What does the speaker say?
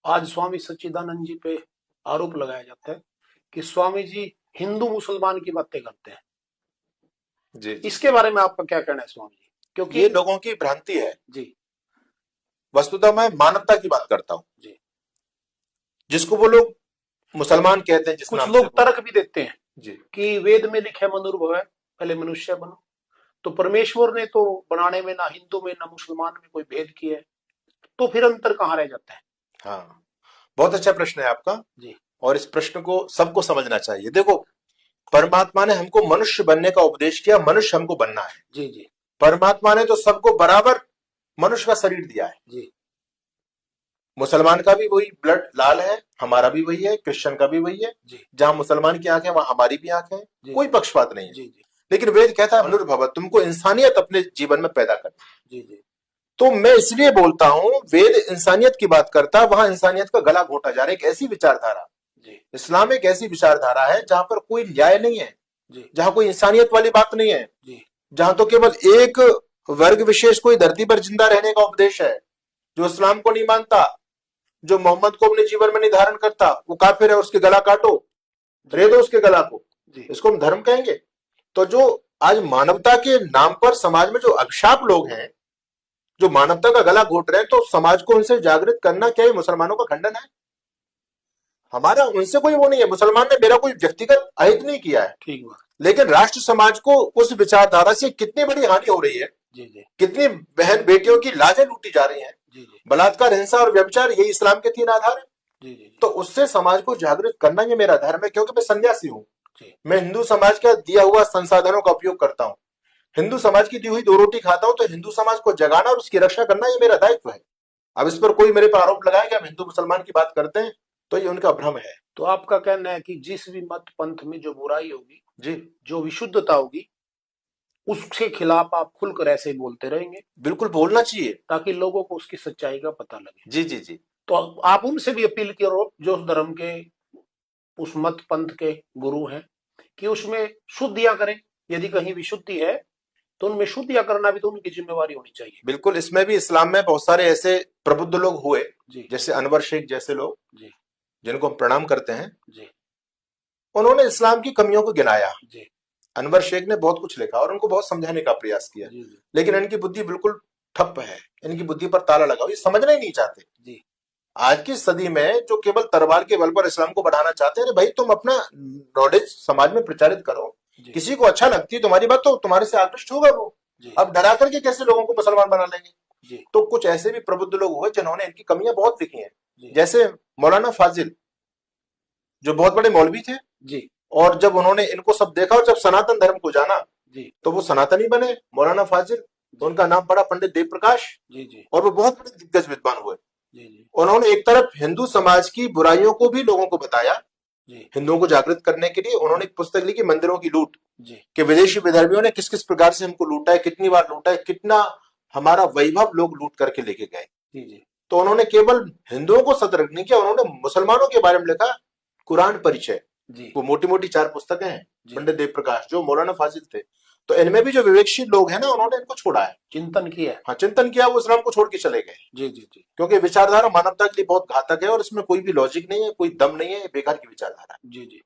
आज स्वामी सच्चिदानंद जी पे आरोप लगाया जाता है कि स्वामी जी हिंदू मुसलमान की बातें करते हैं। जी जी। इसके बारे में आपका क्या कहना है स्वामी जी? क्योंकि ये लोगों की भ्रांति है। जी वस्तुतः मैं मानवता की बात करता हूं, जी, जिसको वो लोग मुसलमान कहते हैं जिस कुछ नाम से लोग तर्क भी देते हैं जी कि वेद में लिखे मनुर्भव है, पहले मनुष्य बनो। तो परमेश्वर ने तो बनाने में ना हिंदू में ना मुसलमान में कोई भेद किया है, तो फिर अंतर कहाँ रह जाता है? हाँ, बहुत अच्छा प्रश्न है आपका। जी और इस प्रश्न को सबको समझना चाहिए। देखो, परमात्मा ने हमको मनुष्य बनने का उपदेश किया, मनुष्य हमको बनना है। जी जी परमात्मा ने तो सबको बराबर मनुष्य का शरीर दिया है। जी मुसलमान का भी वही ब्लड लाल है, हमारा भी वही है, क्रिश्चियन का भी वही है। जी जहां मुसलमान की आंख है वहां हमारी भी आंख है। जी कोई पक्षपात नहीं है। जी जी लेकिन वेद कहता है मनुर्भव, तुमको इंसानियत अपने जीवन में पैदा करनी। जी जी तो मैं इसलिए बोलता हूं, वेद इंसानियत की बात करता है, वहां इंसानियत का गला घोटा जा रहा है। एक ऐसी विचारधारा, जी इस्लाम एक ऐसी विचारधारा है जहां पर कोई न्याय नहीं है, जी जहां कोई इंसानियत वाली बात नहीं है, जी जहां तो केवल एक वर्ग विशेष कोई धरती पर जिंदा रहने का उपदेश है। जो इस्लाम को नहीं मानता, जो मोहम्मद को अपने जीवन में नहीं धारण करता, वो काफिर है, उसके गला काटो, रे दो उसके गला को। जी इसको हम धर्म कहेंगे? तो जो आज मानवता के नाम पर समाज में जो अभिशाप लोग हैं, जो मानवता का गला घोट रहे हैं, तो समाज को उनसे जागृत करना क्या ये मुसलमानों का खंडन है? हमारा उनसे कोई वो नहीं है। मुसलमान ने मेरा कोई व्यक्तिगत अहित नहीं किया है, ठीक बात। लेकिन राष्ट्र समाज को उस विचारधारा से कितनी बड़ी हानि हो रही है, जी जी कितनी बहन बेटियों की लाजें लूटी जा रही हैं। जी जी बलात्कार, हिंसा और व्यभिचार, यही इस्लाम के 3 आधार है। जी जी तो उससे समाज को जागृत करना ये मेरा धर्म है, क्योंकि मैं सन्यासी हूं। जी मैं हिंदू समाज का दिया हुआ संसाधनों का उपयोग करता हूं, हिंदू समाज की दी हुई 2 रोटी खाता हूं। तो हिंदू समाज को जगाना और उसकी रक्षा करना ये मेरा दायित्व है। अब इस पर कोई मेरे पर आरोप लगाए कि हम हिंदू मुसलमान की बात करते हैं, तो ये उनका भ्रम है। तो आपका कहना है कि जिस भी मत पंथ में जो बुराई होगी, जी, जो विशुद्धता होगी, उसके खिलाफ आप खुलकर ऐसे ही बोलते रहेंगे बिल्कुल बोलना चाहिए। ताकि लोगों को उसकी सच्चाई का पता लगे। जी जी जी। तो आप उनसे भी अपील करो जो उस धर्म के, उस मत पंथ के गुरु हैं, कि उसमें शुद्धियां करें। यदि कहीं विशुद्धि है तो उनमें शुद्धियां करना भी तो उनकी जिम्मेवारी होनी चाहिए। बिल्कुल, इसमें भी इस्लाम में बहुत सारे ऐसे प्रबुद्ध लोग हुए, जी जैसे अनवर शेख जैसे लोग, जी जिनको हम प्रणाम करते हैं। जी उन्होंने इस्लाम की कमियों को गिनाया। जी अनवर शेख ने बहुत कुछ लिखा और उनको बहुत समझाने का प्रयास किया, जी जी लेकिन इनकी बुद्धि बिल्कुल ठप्प है। इनकी बुद्धि पर ताला लगा, ये समझना ही नहीं चाहते। जी आज की सदी में जो केवल तलवार के बल पर इस्लाम को बढ़ाना चाहते हैं, अरे भाई तुम अपना नॉलेज समाज में प्रचारित करो। जी किसी को अच्छा लगती है तुम्हारी बात, तो तुम्हारे से आकृष्ट होगा वो। जी अब डरा करके कैसे लोगों को मुसलमान बना लेंगे? जी तो कुछ ऐसे भी प्रबुद्ध लोग हुए जिन्होंने इनकी कमियां बहुत लिखी हैं, जी जैसे मौलाना फाजिल, जो बहुत बड़े मौलवी थे। जी और जब उन्होंने इनको सब देखा और जब सनातन धर्म को जाना, जी तो वो सनातनी बने मौलाना फाजिल। तो उनका नाम पड़ा पंडित देव प्रकाश, जी जी और वो बहुत बड़े दिग्गज विद्वान हुए। जी जी उन्होंने एक तरफ हिंदू समाज की बुराइयों को भी लोगों को बताया, जी हिंदुओं को जागृत करने के लिए उन्होंने एक पुस्तक लिखी, मंदिरों की लूट, जी कि विदेशी विधर्मियों ने किस किस प्रकार से हमको लूटा है, कितनी बार लूटा है, कितना हमारा वैभव लोग लूट करके लेके गए। जी जी तो उन्होंने केवल हिंदुओं को सतर्क नहीं किया, उन्होंने मुसलमानों के बारे में लिखा, कुरान परिचय। जी वो मोटी मोटी 4 पुस्तकें हैं, जी पंडित देव प्रकाश जो मौलाना फाजिल थे। तो इनमें भी जो विवेकशील लोग हैं ना, उन्होंने इनको छोड़ा है, चिंतन किया है। हाँ चिंतन किया, वो इस्लाम को छोड़ के चले गए। जी जी जी क्योंकि विचारधारा मानवता के लिए बहुत घातक है और इसमें कोई भी लॉजिक नहीं है, कोई दम नहीं है, ये बेकार की विचारधारा है। जी जी